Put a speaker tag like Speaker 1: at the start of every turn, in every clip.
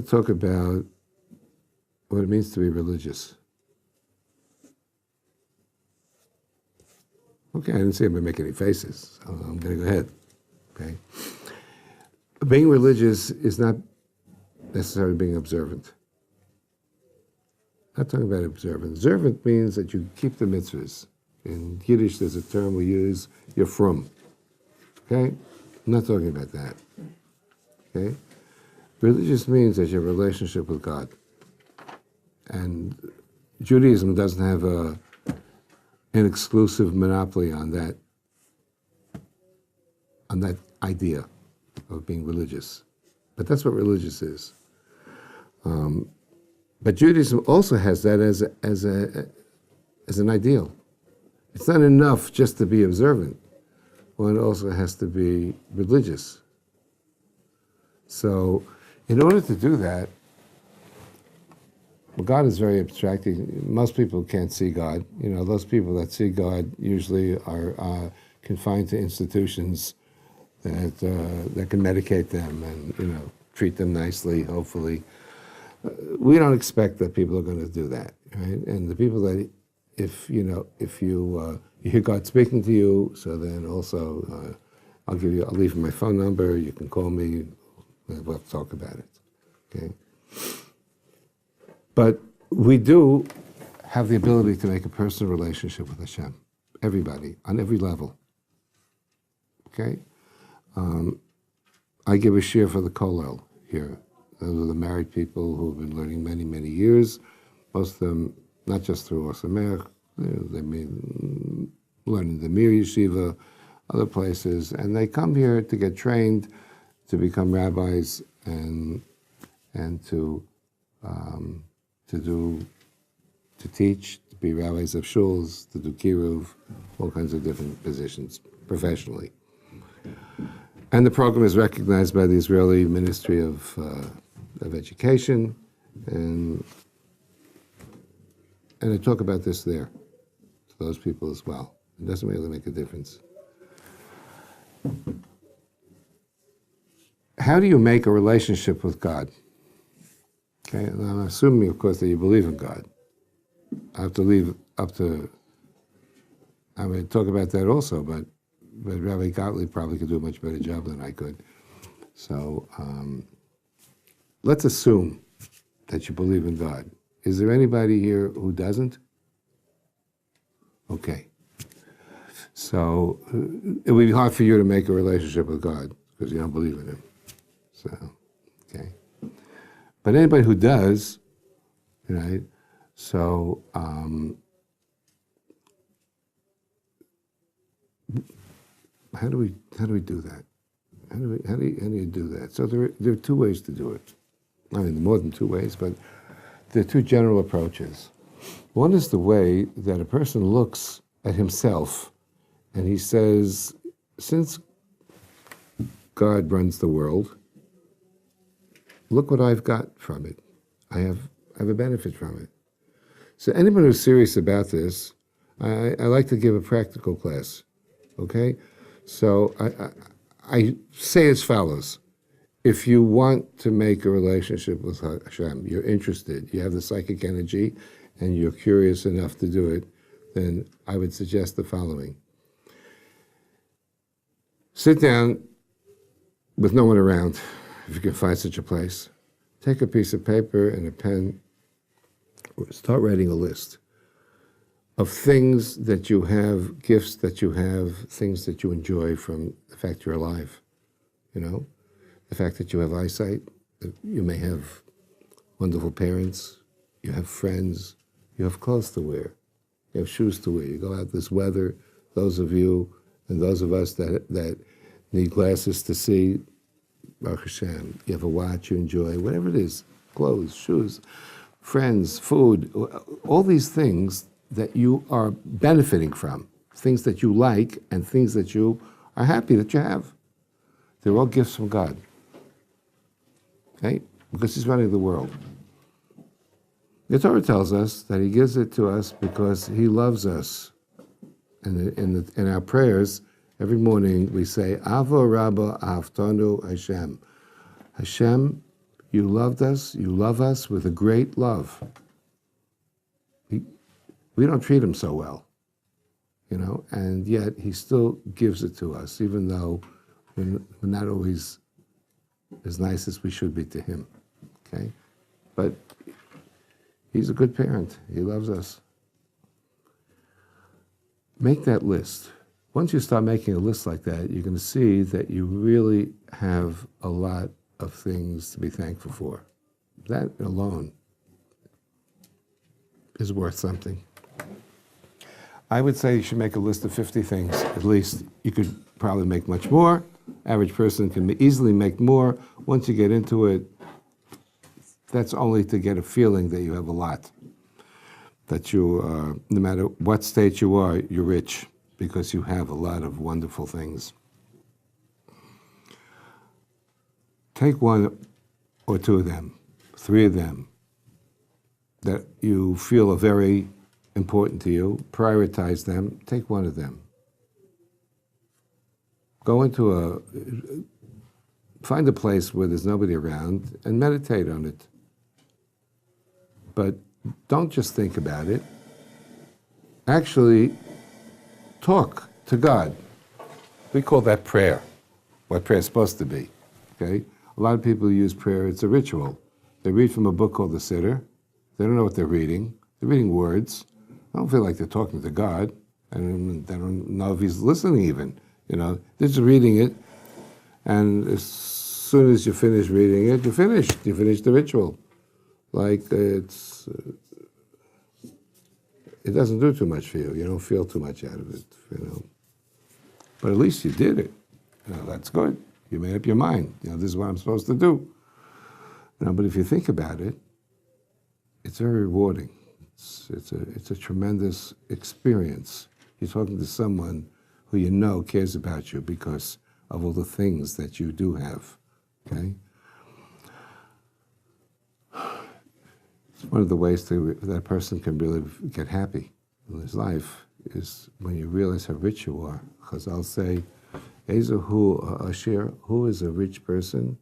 Speaker 1: want to talk about what it means to be religious. Okay, I didn't say I'm going to make any faces. So I'm going to go ahead. Okay. Being religious is not necessarily being observant. I'm not talking about observant. Observant means that you keep the mitzvahs. In Yiddish, there's a term we use, you're frum. Okay? I'm not talking about that. Okay? Religious means that you have a relationship with God. And Judaism doesn't have an exclusive monopoly on that idea of being religious. But that's what religious is. But Judaism also has that as an ideal. It's not enough just to be observant. One also has to be religious. So, in order to do that, well, God is very abstract. Most people can't see God. You know, those people that see God usually are confined to institutions that can medicate them and treat them nicely, hopefully. We don't expect that people are going to do that, right? And the people that, if you hear God speaking to you, so then also I'll leave you my phone number. You can call me. We'll have to talk about it, okay? But we do have the ability to make a personal relationship with Hashem. Everybody, on every level, okay? I give a share for the kollel here. Those are the married people who have been learning many, many years. Most of them, not just through Or Sameach, they've been learning the Mir Yeshiva, other places, and they come here to get trained, to become rabbis, and to teach, to be rabbis of shuls, to do kiruv, all kinds of different positions professionally. And the program is recognized by the Israeli Ministry of Education, and I talk about this there to those people as well. It doesn't really make a difference. How do you make a relationship with God? Okay, and I'm assuming, of course, that you believe in God. I have to leave up to, I mean, talk about that also, but Rabbi Gottlieb probably could do a much better job than I could. So let's assume that you believe in God. Is there anybody here who doesn't? Okay. So it would be hard for you to make a relationship with God because you don't believe in Him. So, okay. But anybody who does, right? So how do we do that? How do you do that? So there are two ways to do it. I mean, more than two ways, but there are two general approaches. One is the way that a person looks at himself and he says, since God runs the world, look what I've got from it. I have a benefit from it. So anyone who's serious about this, I like to give a practical class, okay? So I say as follows. If you want to make a relationship with Hashem, you're interested, you have the psychic energy, and you're curious enough to do it, then I would suggest the following. Sit down with no one around, if you can find such a place. Take a piece of paper and a pen, start writing a list of things that you have, gifts that you have, things that you enjoy from the fact you're alive, the fact that you have eyesight, that you may have wonderful parents, you have friends, you have clothes to wear, you have shoes to wear, you go out this weather, those of you and those of us that need glasses to see, Baruch Hashem, you have a watch you enjoy, whatever it is, clothes, shoes, friends, food, all these things that you are benefiting from, things that you like and things that you are happy that you have. They're all gifts from God. Okay? Because He's running the world. The Torah tells us that He gives it to us because He loves us. And in our prayers, every morning we say, Avo Rabba Aftanu Hashem. Hashem, You loved us, you love us with a great love. We don't treat him so well, and yet he still gives it to us, even though we're not always as nice as we should be to him, okay? But he's a good parent. He loves us. Make that list. Once you start making a list like that, you're going to see that you really have a lot of things to be thankful for. That alone is worth something. I would say you should make a list of 50 things, at least. You could probably make much more. Average person can easily make more. Once you get into it, that's only to get a feeling that you have a lot. That you, no matter what state you are, you're rich because you have a lot of wonderful things. Take one or two of them, three of them, that you feel are very important to you. Prioritize them. Take one of them. Find a place where there's nobody around and meditate on it. But don't just think about it. Actually, talk to God. We call that prayer, what prayer is supposed to be, okay? A lot of people use prayer, it's a ritual. They read from a book called the Siddur. They don't know what they're reading. They're reading words. I don't feel like they're talking to God. And they don't know if he's listening even. They're just reading it. And as soon as you finish reading it, you're finished. You finished the ritual. Like it doesn't do too much for you. You don't feel too much out of it, But at least you did it. That's good. You made up your mind. This is what I'm supposed to do. But if you think about it, it's very rewarding. It's a tremendous experience. You're talking to someone who cares about you because of all the things that you do have, okay? It's one of the ways that a person can really get happy in his life is when you realize how rich you are. Chazal say, Ezehu Asher, who is a rich person?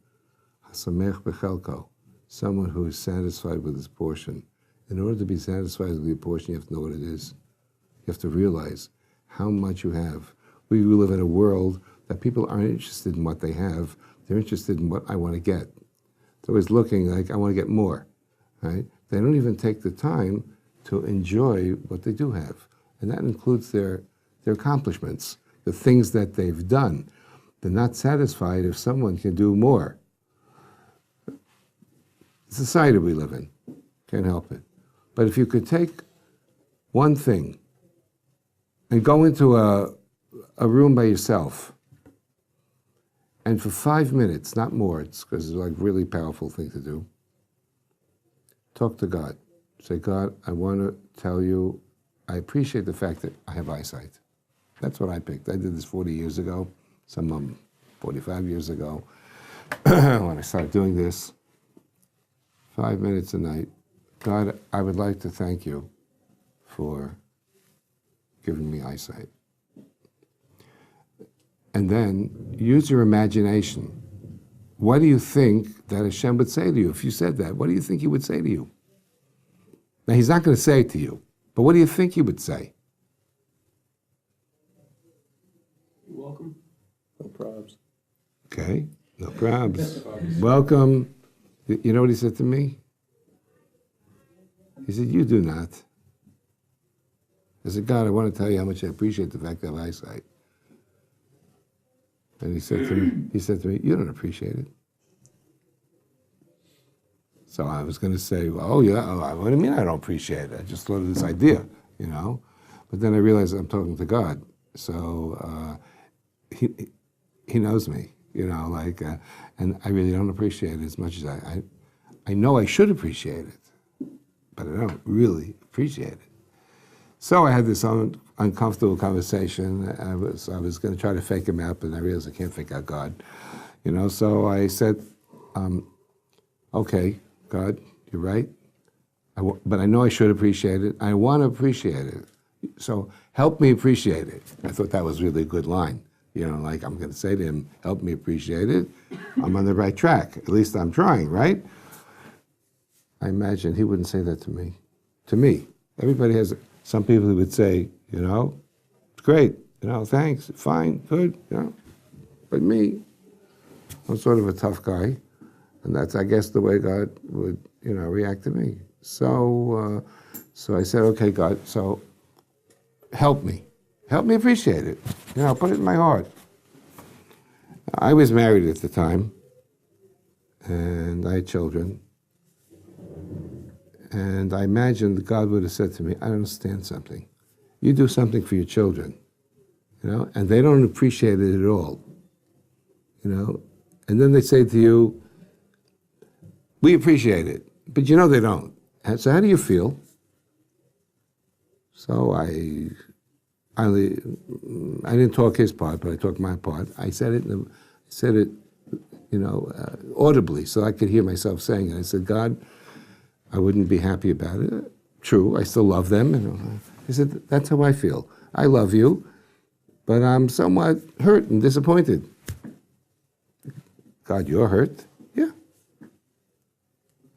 Speaker 1: Hasamech bechelko, someone who is satisfied with his portion. In order to be satisfied with your portion, you have to know what it is. You have to realize how much you have. We live in a world that people aren't interested in what they have. They're interested in what I want to get. It's always looking like, I want to get more, right? They don't even take the time to enjoy what they do have. And that includes their accomplishments, the things that they've done. They're not satisfied if someone can do more. The society we live in, can't help it. But if you could take one thing and go into a room by yourself, and for 5 minutes, not more, it's because it's like really powerful thing to do, talk to God. Say, God, I want to tell you, I appreciate the fact that I have eyesight. That's what I picked. I did this 40 years ago, 45 years ago, when I started doing this. 5 minutes a night. God, I would like to thank you for giving me eyesight. And then use your imagination. What do you think that Hashem would say to you if you said that? What do you think he would say to you? Now, he's not going to say it to you, but what do you think he would say?
Speaker 2: You're welcome. No probs.
Speaker 1: Okay, no probs. Welcome. You know what he said to me? He said, you do not. I said, God, I want to tell you how much I appreciate the fact that I have eyesight. And he said to me, you don't appreciate it. So I was going to say, oh yeah, what do you mean I don't appreciate it? I just thought of this idea, But then I realized I'm talking to God. So he knows me, and I really don't appreciate it as much as I know I should appreciate it, but I don't really appreciate it. So I had this uncomfortable conversation. I was going to try to fake him out, but I realized I can't fake out God. So I said, okay, God, you're right. But I know I should appreciate it. I want to appreciate it. So help me appreciate it. I thought that was really a good line. I'm going to say to him, help me appreciate it. I'm on the right track. At least I'm trying, right? I imagine he wouldn't say that to me. To me. Everybody has, some people who would say, it's great, thanks, fine, good, But me, I'm sort of a tough guy, and that's, I guess, the way God would, react to me. So I said, okay, God, so help me appreciate it. Put it in my heart. I was married at the time, and I had children. And I imagined that God would have said to me, I understand something. You do something for your children, and they don't appreciate it at all, And then they say to you, we appreciate it, but they don't. And so how do you feel? So I didn't talk his part, but I talked my part. I said it, audibly, so I could hear myself saying it. I said, God, I wouldn't be happy about it. True, I still love them. He said, that's how I feel. I love you, but I'm somewhat hurt and disappointed. God, you're hurt? Yeah.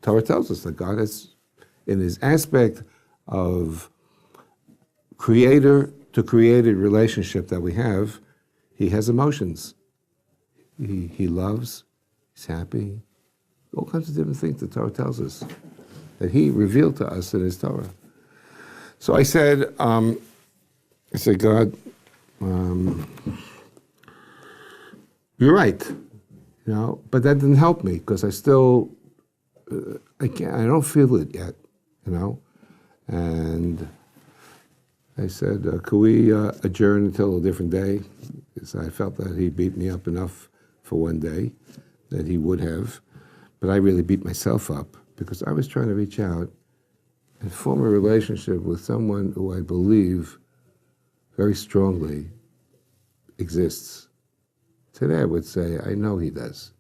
Speaker 1: Torah tells us that God is, in his aspect of creator to created relationship that we have, he has emotions. He loves, he's happy, all kinds of different things the Torah tells us that he revealed to us in his Torah. So I said, God, you're right, but that didn't help me because I still, I don't feel it yet, and I said, could we adjourn until a different day? Because I felt that he beat me up enough for one day, that he would have, but I really beat myself up because I was trying to reach out and form a relationship with someone who I believe very strongly exists. Today I would say, I know he does.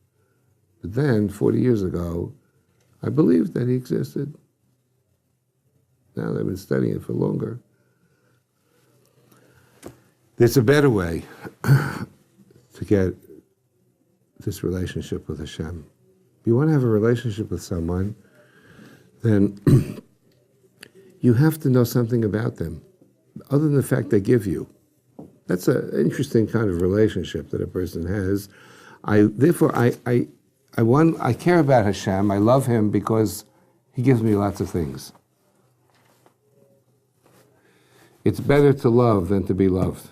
Speaker 1: But then, 40 years ago, I believed that he existed. Now that I've been studying it for longer, there's a better way to get this relationship with Hashem. If you want to have a relationship with someone, then you have to know something about them, other than the fact they give you. That's an interesting kind of relationship that a person has. I care about Hashem. I love him because he gives me lots of things. It's better to love than to be loved.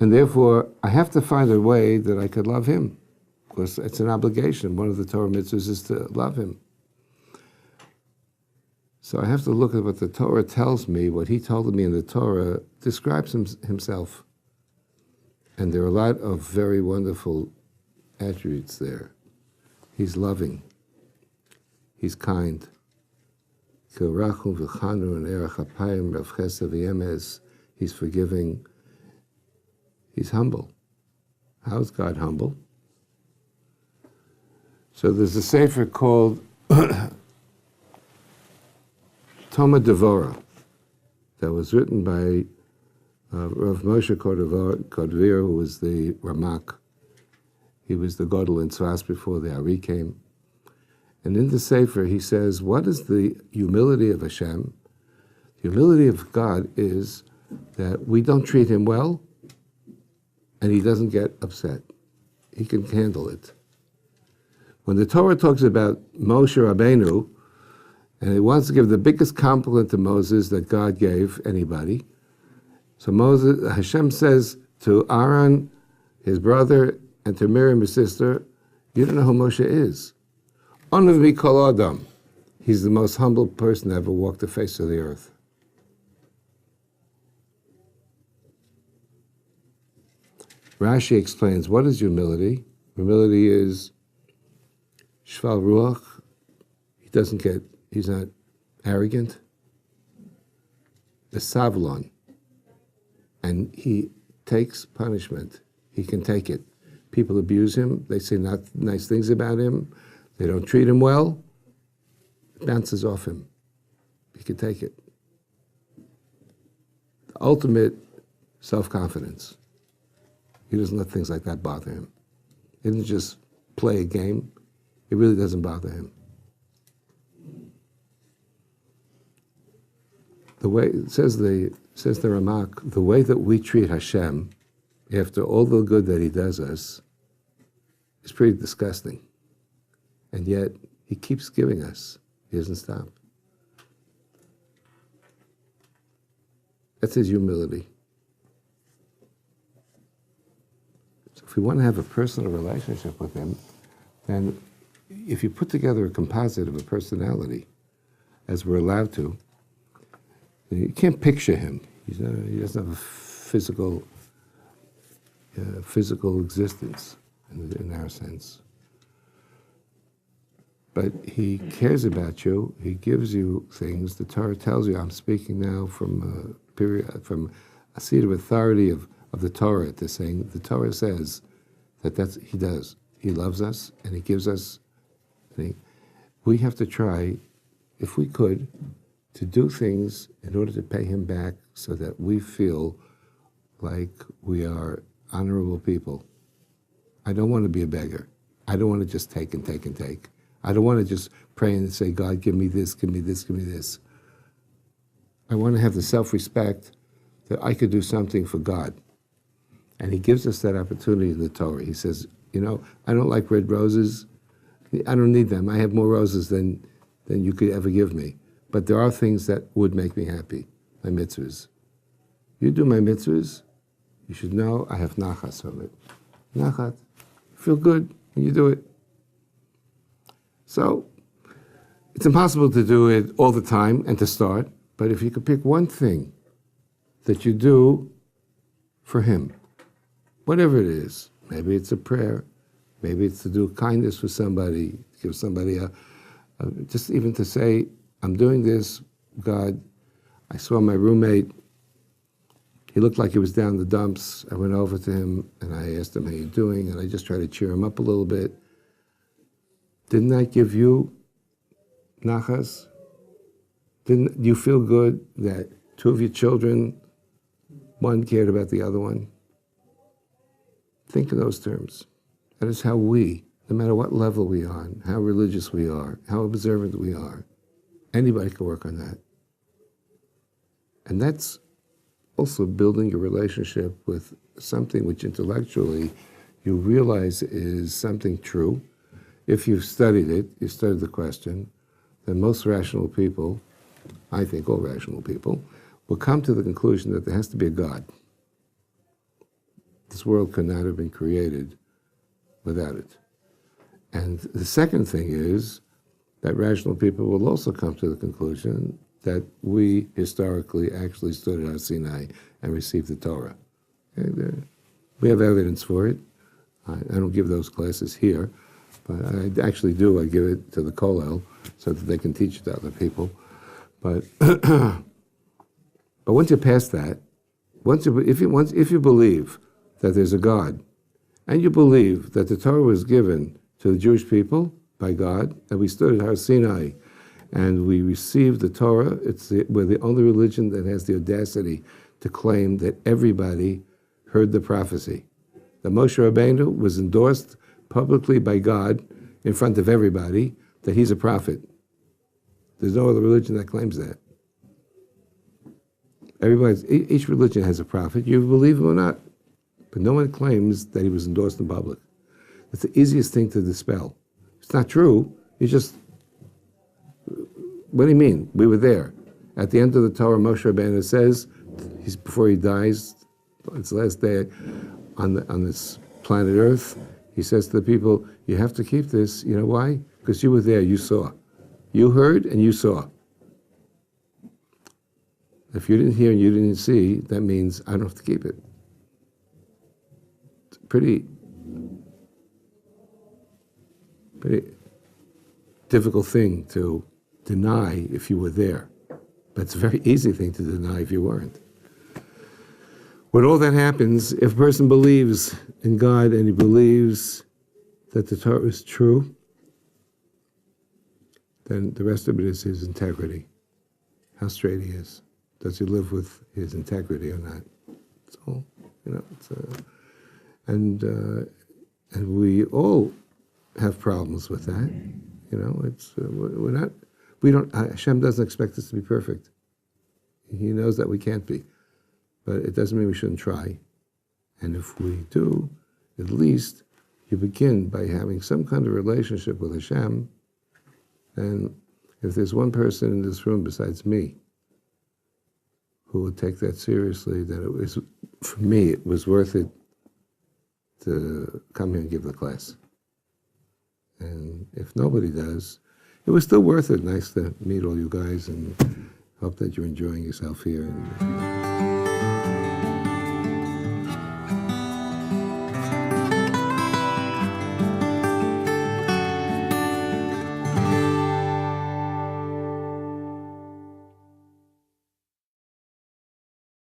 Speaker 1: And therefore, I have to find a way that I could love him, because it's an obligation. One of the Torah mitzvahs is to love him. So I have to look at what the Torah tells me. What he told me in the Torah describes himself. And there are a lot of very wonderful attributes there. He's loving. He's kind. He's forgiving. He's humble. How is God humble? So there's a sefer called Toma Devora that was written by Rav Moshe Kodvir, who was the Ramak. He was the Godel in Tzvas before the Ari came. And in the sefer he says, what is the humility of Hashem? The humility of God is that we don't treat him well, and he doesn't get upset. He can handle it. When the Torah talks about Moshe Rabbeinu, and it wants to give the biggest compliment to Moses that God gave anybody, so Hashem says to Aaron, his brother, and to Miriam, his sister, you don't know who Moshe is. Onav mikol adam. He's the most humble person that ever walked the face of the earth. Rashi explains, what is humility? Humility is shval ruach. He's not arrogant. The savlon. And he takes punishment. He can take it. People abuse him. They say not nice things about him. They don't treat him well. It bounces off him. He can take it. The ultimate self-confidence. He doesn't let things like that bother him. He doesn't just play a game. It really doesn't bother him. the way says the Ramak, the way that we treat Hashem after all the good that He does us is pretty disgusting, and yet He keeps giving us. He doesn't stop. That's His humility. So if we want to have a personal relationship with Him, then if you put together a composite of a personality, as we're allowed to, you can't picture Him. He doesn't have a physical existence in our sense. But He cares about you. He gives you things. The Torah tells you, I'm speaking now from a seat of authority of the Torah. They're saying the Torah says that's He does. He loves us and He gives us. We have to try, if we could, to do things in order to pay Him back so that we feel like we are honorable people. I don't want to be a beggar. I don't want to just take and take and take. I don't want to just pray and say, God, give me this, give me this, give me this. I want to have the self-respect that I could do something for God. And He gives us that opportunity in the Torah. He says, I don't like red roses. I don't need them. I have more roses than you could ever give me. But there are things that would make me happy, my mitzvahs. You do my mitzvahs, you should know I have nachas from it. Nachat. Feel good when you do it. So, it's impossible to do it all the time and to start, but if you could pick one thing that you do for Him, whatever it is, maybe it's a prayer, maybe it's to do kindness for somebody, give somebody just even to say, I'm doing this, God, I saw my roommate, he looked like he was down in the dumps. I went over to him and I asked him, how you doing? And I just tried to cheer him up a little bit. Didn't that give you nachas? Didn't you feel good that two of your children, one cared about the other one? Think in those terms. That is how we, no matter what level we are on, how religious we are, how observant we are, anybody can work on that. And that's also building your relationship with something which intellectually you realize is something true. If you've studied it, you studied the question, then most rational people, I think all rational people, will come to the conclusion that there has to be a God. This world could not have been created without it. And the second thing is that rational people will also come to the conclusion that we historically actually stood at Har Sinai and received the Torah. And, we have evidence for it. I don't give those classes here, but I actually do. I give it to the Kollel so that they can teach it to other people. But but once you pass that, if you believe that there's a God, and you believe that the Torah was given to the Jewish people by God, and we stood at Har Sinai, and we received the Torah, we're the only religion that has the audacity to claim that everybody heard the prophecy. That Moshe Rabbeinu was endorsed publicly by God in front of everybody that he's a prophet. There's no other religion that claims that. Each religion has a prophet. You believe him or not. But no one claims that he was endorsed in public. It's the easiest thing to dispel. It's not true. You just, what do you mean? We were there. At the end of the Torah, Moshe Rabbeinu says, before he dies, it's the last day on this planet Earth, he says to the people, you have to keep this. You know why? Because you were there, you saw. You heard and you saw. If you didn't hear and you didn't see, that means I don't have to keep it. It's pretty difficult thing to deny if you were there. But it's a very easy thing to deny if you weren't. When all that happens, if a person believes in God and he believes that the Torah is true, then the rest of it is his integrity. How straight he is. Does he live with his integrity or not? It's all, and we all have problems with that. Hashem doesn't expect us to be perfect. He knows that we can't be. But it doesn't mean we shouldn't try. And if we do, at least you begin by having some kind of relationship with Hashem. And if there's one person in this room besides me who would take that seriously, then it was, for me, it was worth it to come here and give the class. And if nobody does, it was still worth it. Nice to meet all you guys, and hope that you're enjoying yourself here. And